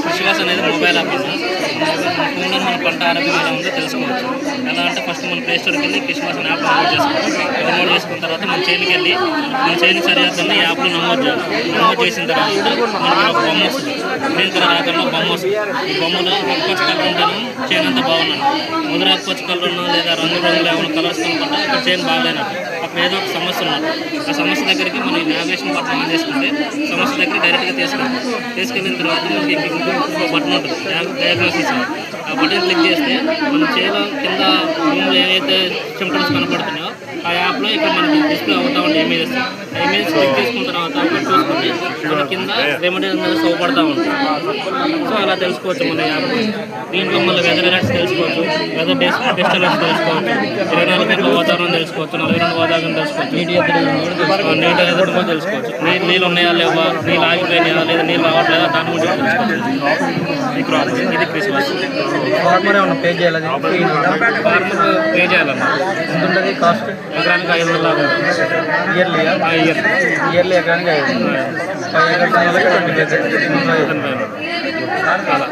విశ్వాసం అనేది mobile app ఫోన్లో మన పంట ఆరోగ్యం ఎలా ఉందో తెలుసుకోవచ్చు. ఎలా అంటే ఫస్ట్ మన ప్లే స్టోర్కి వెళ్ళి క్రిస్మస్ యాప్ డౌన్లోడ్ చేసుకోవాలి. డౌన్లోడ్ చేసుకున్న తర్వాత మన చేతికి వెళ్ళి మన చేతికి సరిహద్దుని యాప్లో నమోదు చేయాలి. నమోదు చేసిన తర్వాత మనకి ఒక బొమ్మ వస్తుంది. గ్రీన్ కలర్ ఆకారంలో బొమ్మ వస్తుంది. ఈ బొమ్మలో ఆకుపచ్చ కలర్ ఉంటాను చైన్ అంతా బాగున్నాను. ముదురు ఆకుపచ్చ కలర్ ఉన్నా లేదా రంగులు ఏమైనా కలర్స్ కనుకుంటే అక్కడ చైన్ బాగాలేనట్టు. అక్కడ ఏదో ఒక సమస్య ఉన్నట్టు. ఆ సమస్య దగ్గరికి మనం నావిగేషన్ బటన్ ఆన్ చేసుకుంటే సమస్య దగ్గర డైరెక్ట్గా తీసుకెళ్ళిన తర్వాత మనకి ఇంకో బటన్ ఉంటుంది డయాగ్నోసిస్. ఆ బటన్ క్లిక్ చేస్తే మన చేలో కింద భూమిలో ఏవైతే సిమ్టమ్స్ కనపడుతున్నాయో ఆ యాప్లో ఇక్కడ మనకి డిస్ప్లే అవుతా ఉంటే ఇమేజెస్ క్లిక్ చేసుకున్న తర్వాత అక్కడ చూసుకుంటే మన కింద రెమెడీ అనేది సౌపడతా ఉంటుంది. సో అలా తెలుసుకోవచ్చు మన యాప్. దీంట్లో మళ్ళీ వెదర్ అలర్ట్స్ తెలుసుకోవచ్చు, వెదర్ బెస్ట్ అలర్ట్స్ తెలుసుకోవచ్చు, 24 గంటల వాతావరణం తెలుసుకోవచ్చు, 42 వాతావరణం తెలుసుకోవచ్చు, నీటి ఎదురు కూడా తెలుసుకోవచ్చు. నీళ్ళు ఉన్నాయా లేవా, నీళ్ళు ఆగిపోయినాయా లేదా నీళ్ళు రావట్లేదా దాని గురించి తెలుసుకోవచ్చు. ఇది క్రిస్మస్. ఫార్మర్ ఏమన్నా పే చేయాలి? ఫార్మర్ పే చేయాలన్నా ఎంత ఉంటుంది కాస్ట్? ఎకరానికి 500 లాగా ఉంటుంది. ఇయర్లీ ఎకరానికి 5 ఎకరానికి 20 అలా